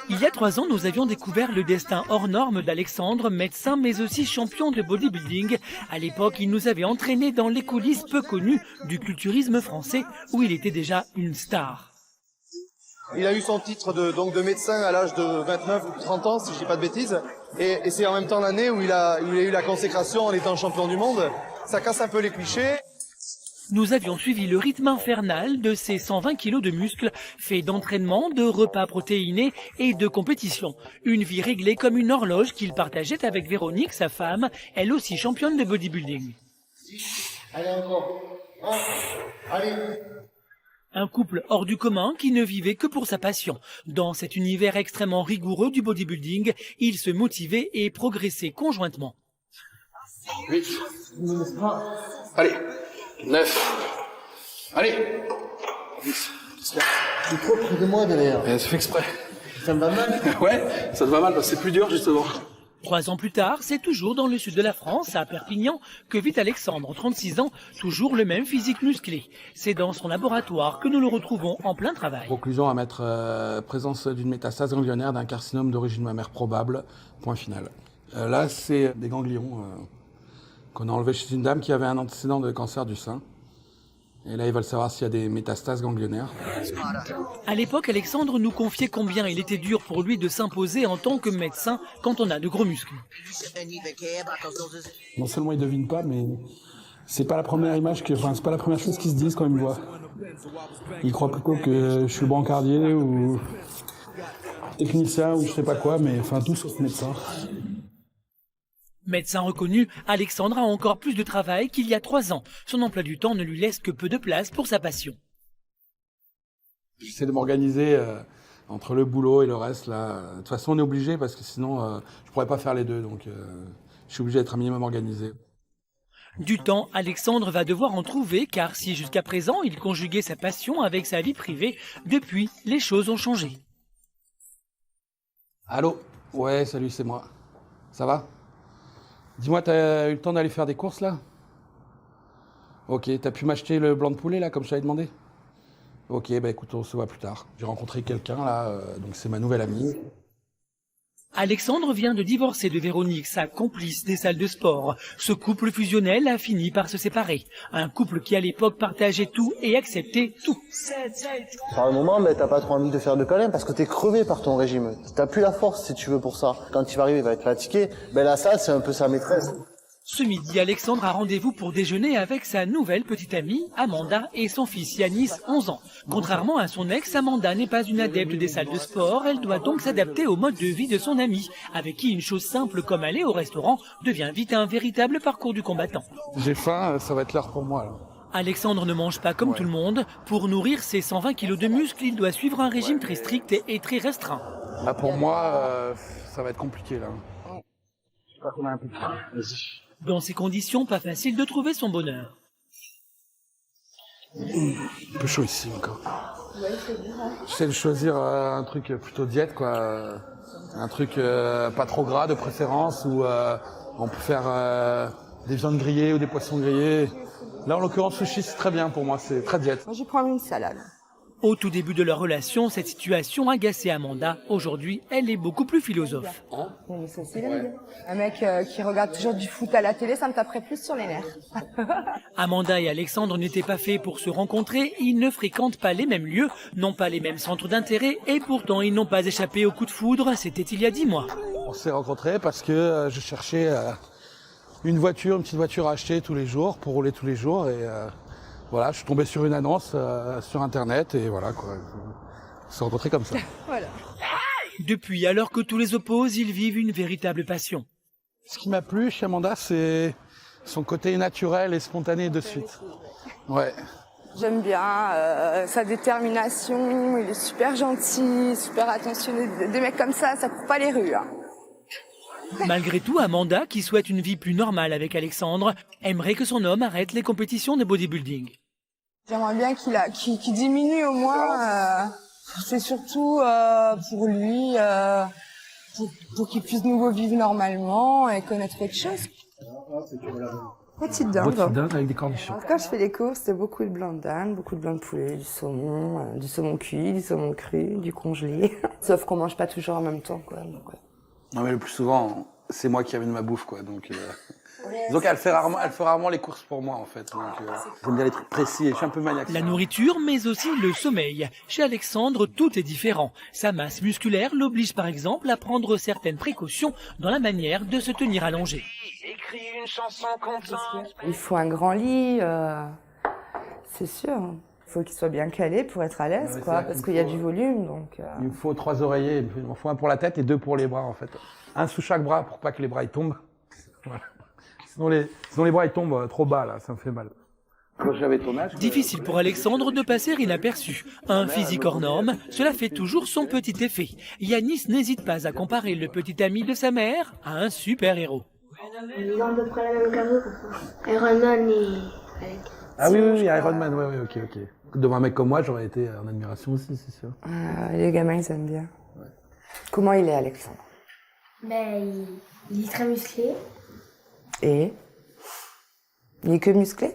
Il y a 3 ans, nous avions découvert le destin hors norme d'Alexandre, médecin mais aussi champion de bodybuilding. À l'époque, il nous avait entraînés dans les coulisses peu connues du culturisme français où il était déjà une star. Il a eu son titre de médecin à l'âge de 29 ou 30 ans, si je dis pas de bêtises. Et c'est en même temps l'année où il a eu la consécration en étant champion du monde. Ça casse un peu les clichés. Nous avions suivi le rythme infernal de ces 120 kilos de muscles, faits d'entraînement, de repas protéinés et de compétition. Une vie réglée comme une horloge qu'il partageait avec Véronique, sa femme, elle aussi championne de bodybuilding. Allez encore. Allez. Un couple hors du commun qui ne vivait que pour sa passion. Dans cet univers extrêmement rigoureux du bodybuilding, ils se motivaient et progressaient conjointement. 8. Allez. 9. Allez. 10. Tu es trop près de moi derrière. C'est fait exprès. Ça me va mal. Ouais, ça te va mal parce que c'est plus dur justement. 3 ans plus tard, c'est toujours dans le sud de la France, à Perpignan, que vit Alexandre, 36 ans, toujours le même physique musclé. C'est dans son laboratoire que nous le retrouvons en plein travail. Conclusion à mettre présence d'une métastase ganglionnaire d'un carcinome d'origine mammaire probable. Point final. Là, c'est des ganglions qu'on a enlevés chez une dame qui avait un antécédent de cancer du sein. Et là, ils veulent savoir s'il y a des métastases ganglionnaires. À l'époque, Alexandre nous confiait combien il était dur pour lui de s'imposer en tant que médecin quand on a de gros muscles. Non seulement ils devinent pas, mais c'est pas la première image c'est pas la première chose qu'ils se disent quand ils me voient. Ils croient plutôt que je suis brancardier ou technicien ou je sais pas quoi, mais enfin tout sauf médecin. Médecin reconnu, Alexandre a encore plus de travail qu'il y a 3 ans. Son emploi du temps ne lui laisse que peu de place pour sa passion. J'essaie de m'organiser entre le boulot et le reste. Là. De toute façon, on est obligé parce que sinon, je pourrais pas faire les deux. Donc, je suis obligé d'être un minimum organisé. Du temps, Alexandre va devoir en trouver car si jusqu'à présent il conjuguait sa passion avec sa vie privée, depuis, les choses ont changé. Allô? Ouais, salut, c'est moi. Ça va? Dis-moi, t'as eu le temps d'aller faire des courses, là? Ok, t'as pu m'acheter le blanc de poulet, là, comme je t'avais demandé? Ok, bah écoute, on se voit plus tard. J'ai rencontré quelqu'un, là, donc c'est ma nouvelle amie. Alexandre vient de divorcer de Véronique, sa complice des salles de sport. Ce couple fusionnel a fini par se séparer. Un couple qui à l'époque partageait tout et acceptait tout. Par un moment, t'as pas trop envie de faire de câlins parce que t'es crevé par ton régime. T'as plus la force si tu veux pour ça. Quand il va arriver, il va être fatigué. La salle, c'est un peu sa maîtresse. Ce midi, Alexandre a rendez-vous pour déjeuner avec sa nouvelle petite amie, Amanda, et son fils Yanis, 11 ans. Contrairement à son ex, Amanda n'est pas une adepte des salles de sport. Elle doit donc s'adapter au mode de vie de son amie, avec qui une chose simple comme aller au restaurant devient vite un véritable parcours du combattant. J'ai faim, ça va être l'heure pour moi, là. Alexandre ne mange pas comme tout le monde. Pour nourrir ses 120 kilos de muscles, il doit suivre un régime très strict et très restreint. Là, pour moi, ça va être compliqué, là. Je crois qu'on a un peu de faim. Vas-y. Dans ces conditions, pas facile de trouver son bonheur. Un peu chaud ici encore. J'essaie de choisir un truc plutôt diète, quoi. Un truc pas trop gras de préférence, où on peut faire des viandes grillées ou des poissons grillés. Là, en l'occurrence, sushi, c'est très bien pour moi, c'est très diète. Moi, je prends une salade. Au tout début de leur relation, cette situation agaçait Amanda. Aujourd'hui, elle est beaucoup plus philosophe. Mais ça, c'est bien. Un mec qui regarde toujours du foot à la télé, ça me taperait plus sur les nerfs. Amanda et Alexandre n'étaient pas faits pour se rencontrer. Ils ne fréquentent pas les mêmes lieux, n'ont pas les mêmes centres d'intérêt et pourtant ils n'ont pas échappé au coup de foudre. C'était il y a 10 mois. On s'est rencontrés parce que je cherchais une petite voiture à acheter tous les jours, pour rouler tous les jours. Et voilà, je suis tombé sur une annonce sur Internet et voilà, quoi. On s'est rencontrés comme ça. Voilà. Depuis, alors que tous les opposent, ils vivent une véritable passion. Ce qui m'a plu chez Amanda, c'est son côté naturel et spontané de suite. Ouais. J'aime bien sa détermination, il est super gentil, super attentionné. Des mecs comme ça court pas les rues. Hein. Malgré tout, Amanda, qui souhaite une vie plus normale avec Alexandre, aimerait que son homme arrête les compétitions de bodybuilding. J'aimerais bien qu'il diminue au moins. C'est surtout pour lui, pour qu'il puisse de nouveau vivre normalement et connaître autre chose. Petite dinde. Petite dinde avec des cornichons. Alors, quand je fais les courses, c'est beaucoup de blanc de dinde, beaucoup de blanc de poulet, du saumon cuit, du saumon cru, du congelé. Sauf qu'on mange pas toujours en même temps, quoi. Donc, ouais. Non, mais le plus souvent, c'est moi qui amène ma bouffe, quoi. Donc elle fait rarement les courses pour moi, en fait. Donc, j'aime bien les trucs précis et je suis un peu maniaque. La nourriture, mais aussi le sommeil. Chez Alexandre, tout est différent. Sa masse musculaire l'oblige par exemple à prendre certaines précautions dans la manière de se tenir allongé. Il faut un grand lit, c'est sûr. Il faut qu'il soit bien calé pour être à l'aise, quoi, parce qu'il y a du volume, donc... Il me faut 3 oreillers, il me faut un pour la tête et 2 pour les bras, en fait. Un sous chaque bras pour pas que les bras ils tombent. Voilà. Sinon les bras ils tombent trop bas, là, ça me fait mal. Quand j'avais ton âge... Difficile pour Alexandre de passer inaperçu. Un physique hors norme, cela fait toujours son petit effet. Yanis n'hésite pas à comparer le petit ami de sa mère à un super-héros. Ils ont à peu près la même carrure, Iron Man et avec... Ah oui, Iron Man, ouais, ok. Devant un mec comme moi, j'aurais été en admiration aussi, c'est sûr. Les gamins, ils aiment bien. Ouais. Comment il est, Alexandre? Ben, il est très musclé. Et il est que musclé?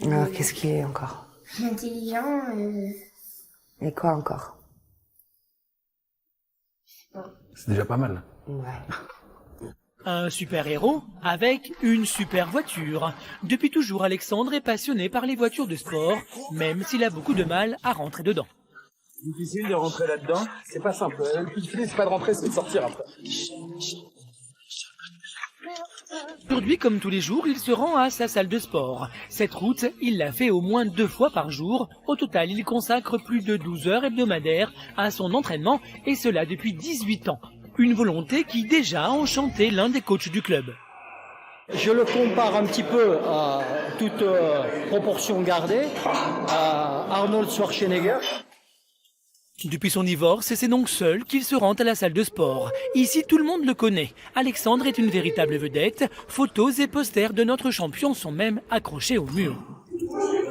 Alors, qu'est-ce qu'il est encore? Intelligent. Et quoi encore? C'est déjà pas mal. Ouais. Un super-héros avec une super voiture. Depuis toujours, Alexandre est passionné par les voitures de sport, même s'il a beaucoup de mal à rentrer dedans. Difficile de rentrer là-dedans. C'est pas simple. Le plus difficile, c'est pas de rentrer, c'est de sortir après. Aujourd'hui, comme tous les jours, il se rend à sa salle de sport. Cette route, il la fait au moins 2 fois par jour. Au total, il consacre plus de 12 heures hebdomadaires à son entraînement, et cela depuis 18 ans. Une volonté qui déjà a enchanté l'un des coachs du club. Je le compare un petit peu à toute proportion gardée à Arnold Schwarzenegger. Depuis son divorce, c'est donc seul qu'il se rend à la salle de sport. Ici, tout le monde le connaît. Alexandre est une véritable vedette. Photos et posters de notre champion sont même accrochés au mur.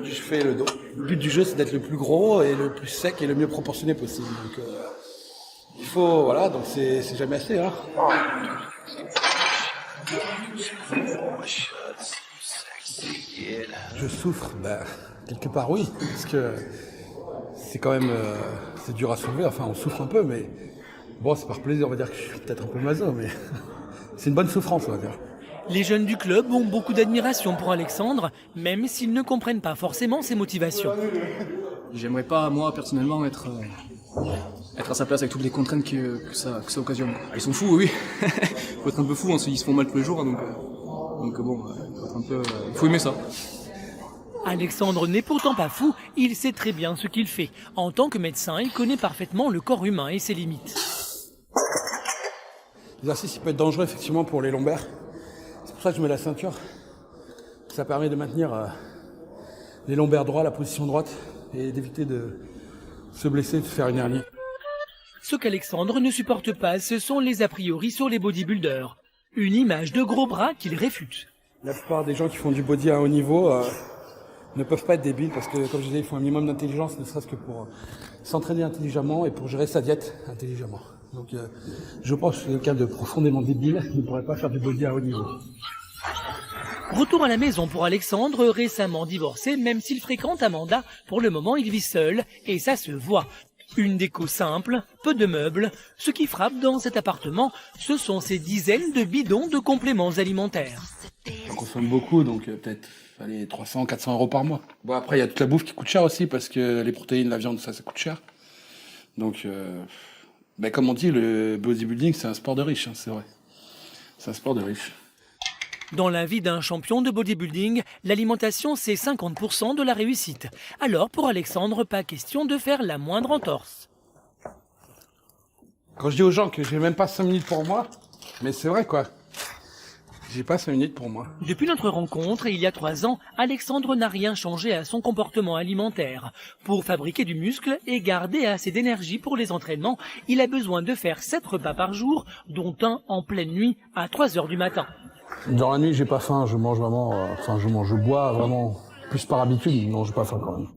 Je fais le dos. Le but du jeu, c'est d'être le plus gros et le plus sec et le mieux proportionné possible. Donc, il faut, voilà, donc c'est jamais assez, hein. Je souffre, quelque part oui, parce que c'est quand même, c'est dur à soulever, enfin on souffre un peu, mais bon, c'est par plaisir, on va dire que je suis peut-être un peu maso, mais c'est une bonne souffrance, on va dire. Les jeunes du club ont beaucoup d'admiration pour Alexandre, même s'ils ne comprennent pas forcément ses motivations. J'aimerais pas, moi, personnellement, être à sa place avec toutes les contraintes que ça occasionne. Ils sont fous, oui. Faut être un peu fou, hein, ils se font mal tous les jours, donc bon, faut être un peu, faut aimer ça. Alexandre n'est pourtant pas fou, il sait très bien ce qu'il fait. En tant que médecin, il connaît parfaitement le corps humain et ses limites. L'exercice, il peut être dangereux, effectivement, pour les lombaires. C'est pour ça que je mets la ceinture. Ça permet de maintenir les lombaires droits, la position droite, et d'éviter de se blesser, de faire une hernie. Ce qu'Alexandre ne supporte pas, ce sont les a priori sur les bodybuilders. Une image de gros bras qu'il réfute. La plupart des gens qui font du body à haut niveau ne peuvent pas être débiles parce que, comme je disais, il faut un minimum d'intelligence, ne serait-ce que pour s'entraîner intelligemment et pour gérer sa diète intelligemment. Donc je pense que c'est quelqu'un de profondément débile qui ne pourrait pas faire du body à haut niveau. Retour à la maison pour Alexandre, récemment divorcé, même s'il fréquente Amanda, pour le moment il vit seul, et ça se voit. Une déco simple, peu de meubles. Ce qui frappe dans cet appartement, ce sont ces dizaines de bidons de compléments alimentaires. On consomme beaucoup, donc peut-être 300, 400 euros par mois. Bon, après, il y a toute la bouffe qui coûte cher aussi, parce que les protéines, la viande, ça coûte cher. Donc, comme on dit, le bodybuilding, c'est un sport de riche, hein, c'est vrai. C'est un sport de riche. Dans la vie d'un champion de bodybuilding, l'alimentation, c'est 50% de la réussite. Alors, pour Alexandre, pas question de faire la moindre entorse. Quand je dis aux gens que j'ai même pas 5 minutes pour moi, mais c'est vrai, quoi. J'ai pas 5 minutes pour moi. Depuis notre rencontre, il y a 3 ans, Alexandre n'a rien changé à son comportement alimentaire. Pour fabriquer du muscle et garder assez d'énergie pour les entraînements, il a besoin de faire 7 repas par jour, dont un en pleine nuit à 3 heures du matin. Dans la nuit, j'ai pas faim, je mange vraiment, je bois vraiment plus par habitude, non, j'ai pas faim quand même.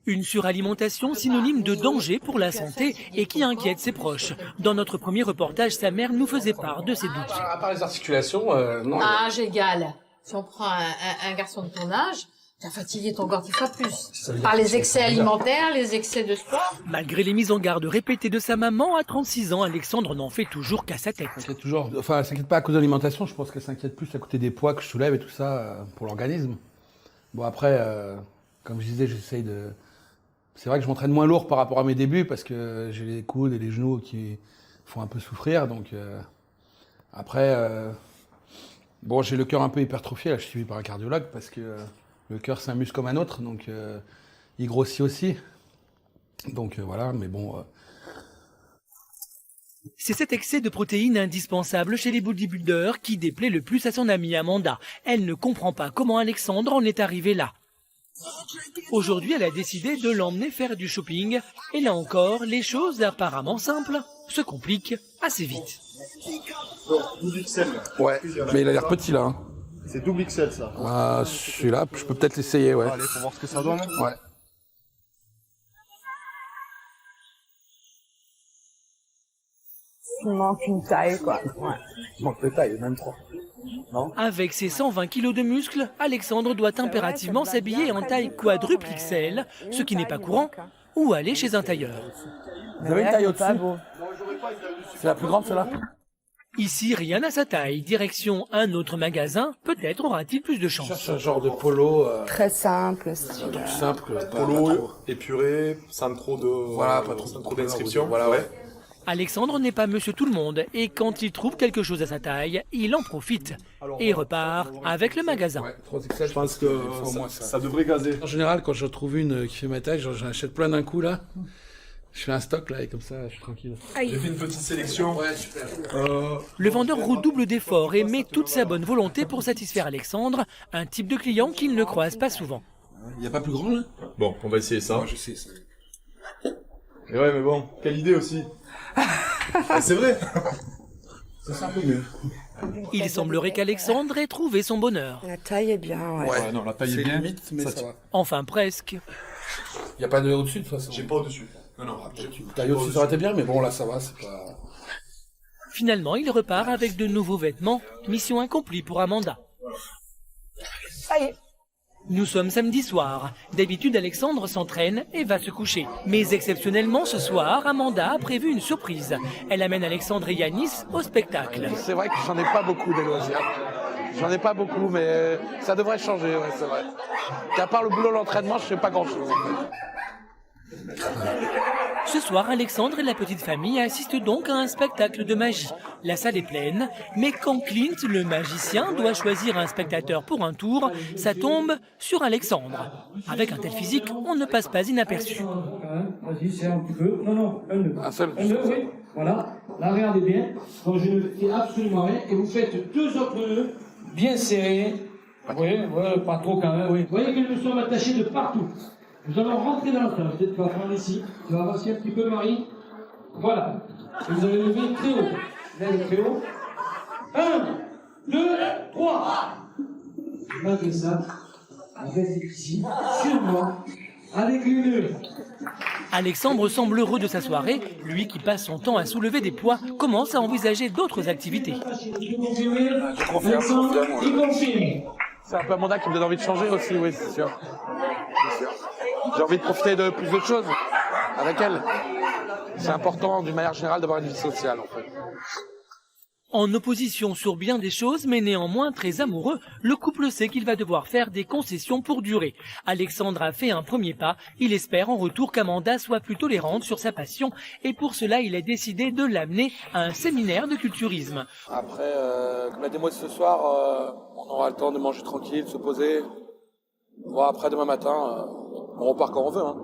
Une suralimentation synonyme de danger pour la santé et qui inquiète ses proches. Dans notre premier reportage, sa mère nous faisait part de ses doutes. À part les articulations, non. Âge égal. Si on prend un garçon de ton âge, t'as fatigué ton corps 10 fois plus. Par les excès alimentaires, les excès de sport. Malgré les mises en garde répétées de sa maman, à 36 ans, Alexandre n'en fait toujours qu'à sa tête. Elle s'inquiète pas à cause de l'alimentation, je pense qu'elle s'inquiète plus à côté des poids que je soulève et tout ça pour l'organisme. Bon après, comme je disais, j'essaye de... C'est vrai que je m'entraîne moins lourd par rapport à mes débuts parce que j'ai les coudes et les genoux qui font un peu souffrir. Donc après, bon, j'ai le cœur un peu hypertrophié. Là, je suis suivi par un cardiologue parce que le cœur c'est un muscle comme un autre, donc il grossit aussi. Donc voilà, mais bon. C'est cet excès de protéines indispensable chez les bodybuilders qui déplaît le plus à son amie Amanda. Elle ne comprend pas comment Alexandre en est arrivé là. Aujourd'hui, elle a décidé de l'emmener faire du shopping. Et là encore, les choses apparemment simples se compliquent assez vite. Double XL. Ouais, mais il a l'air petit là. Hein. C'est double XL ça. Celui-là, je peux peut-être l'essayer, ouais. Allez, faut voir ce que ça donne. Ouais. Il manque une taille, quoi. Ouais. Il manque de taille, même 3. Non. Avec ses 120 kilos de muscles, Alexandre doit impérativement s'habiller en taille quadruple XL, ce qui n'est pas courant, ou aller chez un tailleur. Vous avez une taille au-dessus? C'est la plus grande, celle-là? Ici, rien à sa taille. Direction un autre magasin, peut-être aura-t-il plus de Je chance. cherche un genre de polo. Très simple, Un style. truc simple. Polo épuré, sans trop de... Voilà, pas trop, sans trop d'inscriptions. Voilà, ouais. Alexandre n'est pas monsieur tout le monde, et quand il trouve quelque chose à sa taille, il en profite et repart avec le magasin. Ouais, 3XL, Je pense que au moins ça devrait gazer. En général, quand je trouve une qui fait ma taille, j'en achète plein d'un coup là. Je fais un stock là et comme ça, je suis tranquille. J'ai fait une petite sélection. Ouais, super. Le vendeur redouble d'efforts et met toute sa bonne volonté pour satisfaire Alexandre, un type de client qu'il ne croise pas souvent. Il n'y a pas plus grand là? Bon, on va essayer ça. Moi je sais ça. Et ouais, mais bon, quelle idée aussi. Ah, c'est vrai. Ça c'est un peu mieux. Il semblerait qu'Alexandre ait trouvé son bonheur. La taille est bien, ouais. Ouais, non, la taille est bien. Limite, mais ça va. Enfin presque. Il n'y a pas de au-dessus de toute façon. J'ai pas au-dessus. Non, Taille au-dessus, ça aurait été bien, mais bon là ça va, c'est pas... Finalement, il repart avec de nouveaux vêtements. Mission accomplie pour Amanda. Ça y est. Nous sommes samedi soir. D'habitude, Alexandre s'entraîne et va se coucher. Mais exceptionnellement, ce soir, Amanda a prévu une surprise. Elle amène Alexandre et Yanis au spectacle. C'est vrai que j'en ai pas beaucoup des loisirs. J'en ai pas beaucoup, mais ça devrait changer, ouais, c'est vrai. Qu'à part le boulot, l'entraînement, je fais pas grand-chose. Ce soir, Alexandre et la petite famille assistent donc à un spectacle de magie. La salle est pleine, mais quand Clint, le magicien, doit choisir un spectateur pour un tour, ça tombe sur Alexandre. Avec un tel physique, on ne passe pas inaperçu. Vas-y, serre un petit peu. Non, un nœud. Un seul. Un nœud, oui. Voilà. Là, regardez bien. Donc, je ne fais absolument rien. Et vous faites 2 autres nœuds bien serrés. Oui, ouais, pas trop quand même, oui. Vous voyez que nous sommes attachés de partout. Nous allons rentrer dans la salle. Peut-être qu'on va prendre ici. Tu vas avancer un petit peu, Marie. Voilà. Et vous allez lever très haut. Lève très haut. 1, 2, 3. Malgré ça, restez ici, sur moi, avec les nœuds. Alexandre semble heureux de sa soirée. Lui qui passe son temps à soulever des poids commence à envisager d'autres activités. Vous confirmez Alexandre, il confirme. C'est un peu Amanda qui me donne envie de changer aussi, oui, c'est sûr. J'ai envie de profiter de plus de choses avec elle. C'est important, d'une manière générale, d'avoir une vie sociale, en fait. En opposition sur bien des choses, mais néanmoins très amoureux, le couple sait qu'il va devoir faire des concessions pour durer. Alexandre a fait un premier pas. Il espère en retour qu'Amanda soit plus tolérante sur sa passion. Et pour cela, il a décidé de l'amener à un séminaire de culturisme. Après, comme la démo est ce soir, on aura le temps de manger tranquille, de se poser. Bon, après, demain matin, on repart quand on veut. Hein.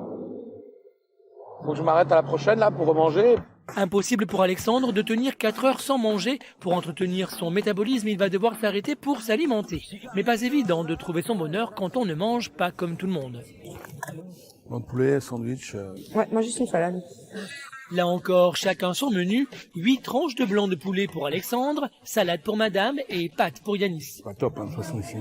Faut que je m'arrête à la prochaine, là, pour remanger. Impossible pour Alexandre de tenir 4 heures sans manger. Pour entretenir son métabolisme, il va devoir s'arrêter pour s'alimenter. Mais pas évident de trouver son bonheur quand on ne mange pas comme tout le monde. Bon, poulet, sandwich. Ouais, moi juste une salade. Là encore, chacun son menu. 8 tranches de blanc de poulet pour Alexandre, salade pour madame et pâtes pour Yanis. Pas top, hein, de toute façon, ici.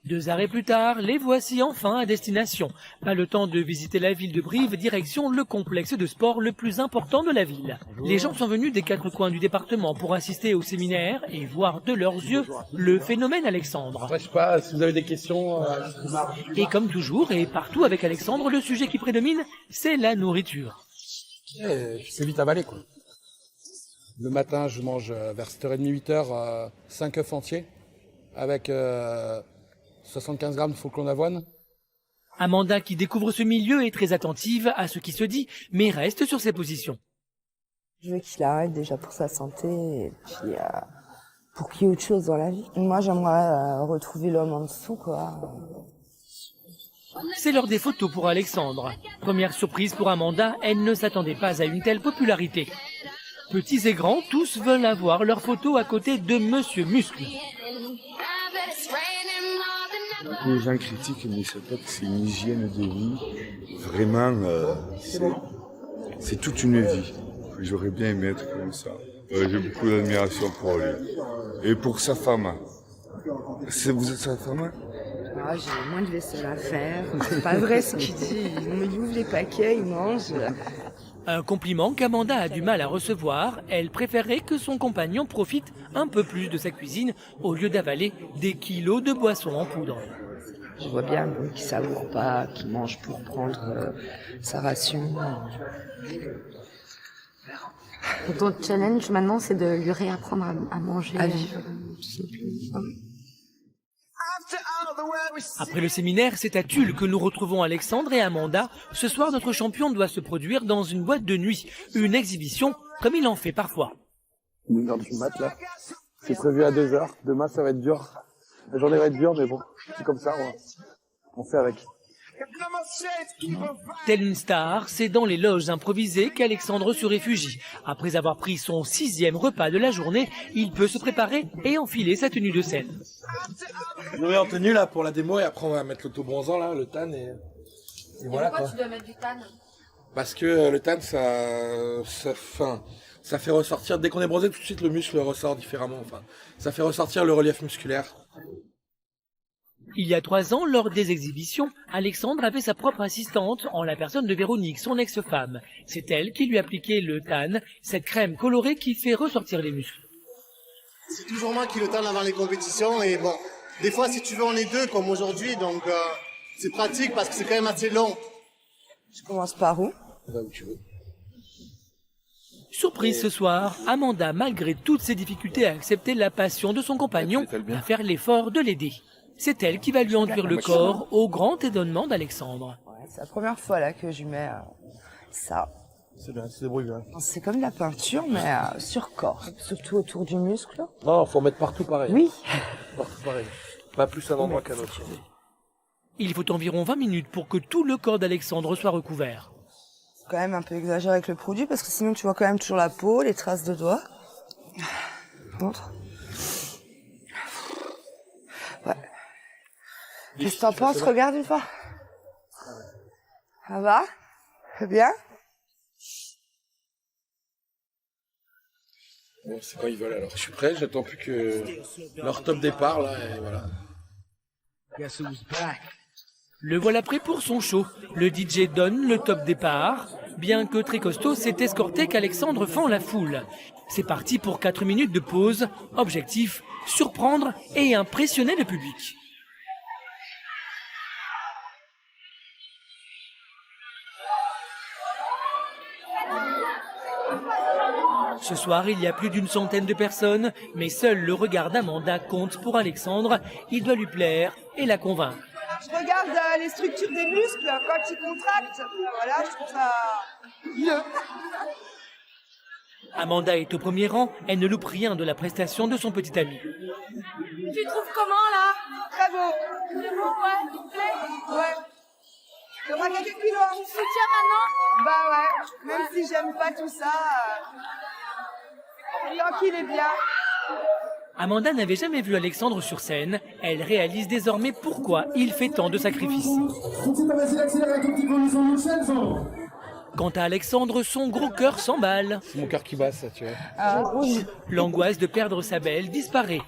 2 arrêts plus tard, les voici enfin à destination. Pas le temps de visiter la ville de Brive, direction le complexe de sport le plus important de la ville. Les gens sont venus des 4 coins du département pour assister au séminaire et voir de leurs yeux le phénomène Alexandre. Ouais, je sais pas si vous avez des questions. Et comme toujours et partout avec Alexandre, le sujet qui prédomine, c'est la nourriture. C'est vite avalé, quoi. Le matin, je mange vers 7h30, 8h, 5 œufs entiers avec 75 grammes de flocons d'avoine. Amanda, qui découvre ce milieu, est très attentive à ce qui se dit, mais reste sur ses positions. Je veux qu'il arrête déjà pour sa santé et puis pour qu'il y ait autre chose dans la vie. Moi, j'aimerais retrouver l'homme en dessous, quoi. C'est l'heure des photos pour Alexandre. Première surprise pour Amanda, elle ne s'attendait pas à une telle popularité. Petits et grands, tous veulent avoir leur photo à côté de Monsieur Muscle. Les gens critiquent, mais c'est pas que c'est une hygiène de vie. Vraiment, c'est toute une vie. J'aurais bien aimé être comme ça. J'ai beaucoup d'admiration pour lui. Et pour sa femme. Vous êtes sa femme? Ah, j'ai moins de vaisselle à faire. C'est pas vrai ce qu'il dit. Il ouvre les paquets, il mange. Un compliment qu'Amanda a du mal à recevoir. Elle préférerait que son compagnon profite un peu plus de sa cuisine au lieu d'avaler des kilos de boissons en poudre. Je vois bien qu'il savoure pas, qu'il mange pour prendre sa ration. Ton challenge maintenant, c'est de lui réapprendre à manger. À vivre. Après le séminaire, c'est à Tulle que nous retrouvons Alexandre et Amanda. Ce soir, notre champion doit se produire dans une boîte de nuit. Une exhibition, comme il en fait parfois. 1h du mat, là. C'est prévu à 2h. Demain, ça va être dur. La journée va être dure, mais bon, c'est comme ça, on fait avec. Telle une star, c'est dans les loges improvisées qu'Alexandre se réfugie. Après avoir pris son 6e repas de la journée, il peut se préparer et enfiler sa tenue de scène. Je me mets en tenue là pour la démo et après on va mettre l'autobronzant là, le tan et voilà quoi. Pourquoi tu dois mettre du tan? Parce que le tan ça fait ressortir, dès qu'on est bronzé tout de suite le muscle ressort différemment, enfin ça fait ressortir le relief musculaire. Il y a 3 ans, lors des exhibitions, Alexandre avait sa propre assistante en la personne de Véronique, son ex-femme. C'est elle qui lui appliquait le tan, cette crème colorée qui fait ressortir les muscles. C'est toujours moi qui le tanne avant les compétitions et bon, des fois si tu veux on est 2 comme aujourd'hui, donc c'est pratique parce que c'est quand même assez long. Je commence par où? Là où tu veux. Surprise ce soir, Amanda, malgré toutes ses difficultés à accepter la passion de son compagnon, va faire l'effort de l'aider. C'est elle qui va lui enduire le corps au grand étonnement d'Alexandre. Ouais, c'est la première fois là que je mets ça. C'est bien, c'est débrouille bien. C'est comme de la peinture, mais sur corps, surtout autour du muscle. Non, faut en mettre partout pareil. Oui. Partout pareil. Pas plus un endroit qu'un autre. Il faut environ 20 minutes pour que tout le corps d'Alexandre soit recouvert. C'est quand même un peu exagéré avec le produit, parce que sinon tu vois quand même toujours la peau, les traces de doigts. Montre. Ouais. Qu'est-ce que t'en penses? Regarde une fois. Ça va? C'est bien? Bon, c'est quand ils veulent alors. Je suis prêt, j'attends plus que leur top départ là et voilà. Le voilà prêt pour son show. Le DJ donne le top départ. Bien que très costaud, c'est escorté qu'Alexandre fend la foule. C'est parti pour 4 minutes de pause. Objectif, surprendre et impressionner le public. Ce soir, il y a plus d'une centaine de personnes, mais seul le regard d'Amanda compte pour Alexandre. Il doit lui plaire et la convaincre. Je regarde les structures des muscles quand ils contractent. Voilà, je trouve ça mieux. Amanda est au premier rang. Elle ne loupe rien de la prestation de son petit ami. Tu trouves comment là? Très beau. C'est beau, ouais, il te plaît? Ouais. Il y aura quelques kilos. Tu soutiens maintenant? Bah ouais, même si j'aime pas tout ça, tant qu'il est bien. Amanda n'avait jamais vu Alexandre sur scène. Elle réalise désormais pourquoi il fait tant de sacrifices. Quant à Alexandre, son gros cœur s'emballe. C'est mon cœur qui bat ça, tu vois. Ah, oui. L'angoisse de perdre sa belle disparaît.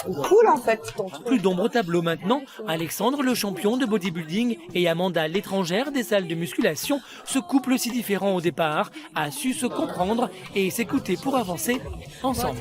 cool en fait. Ton truc. Plus d'ombre au tableau maintenant, Alexandre, le champion de bodybuilding, et Amanda, l'étrangère des salles de musculation, ce couple si différent au départ, a su se comprendre et s'écouter pour avancer ensemble.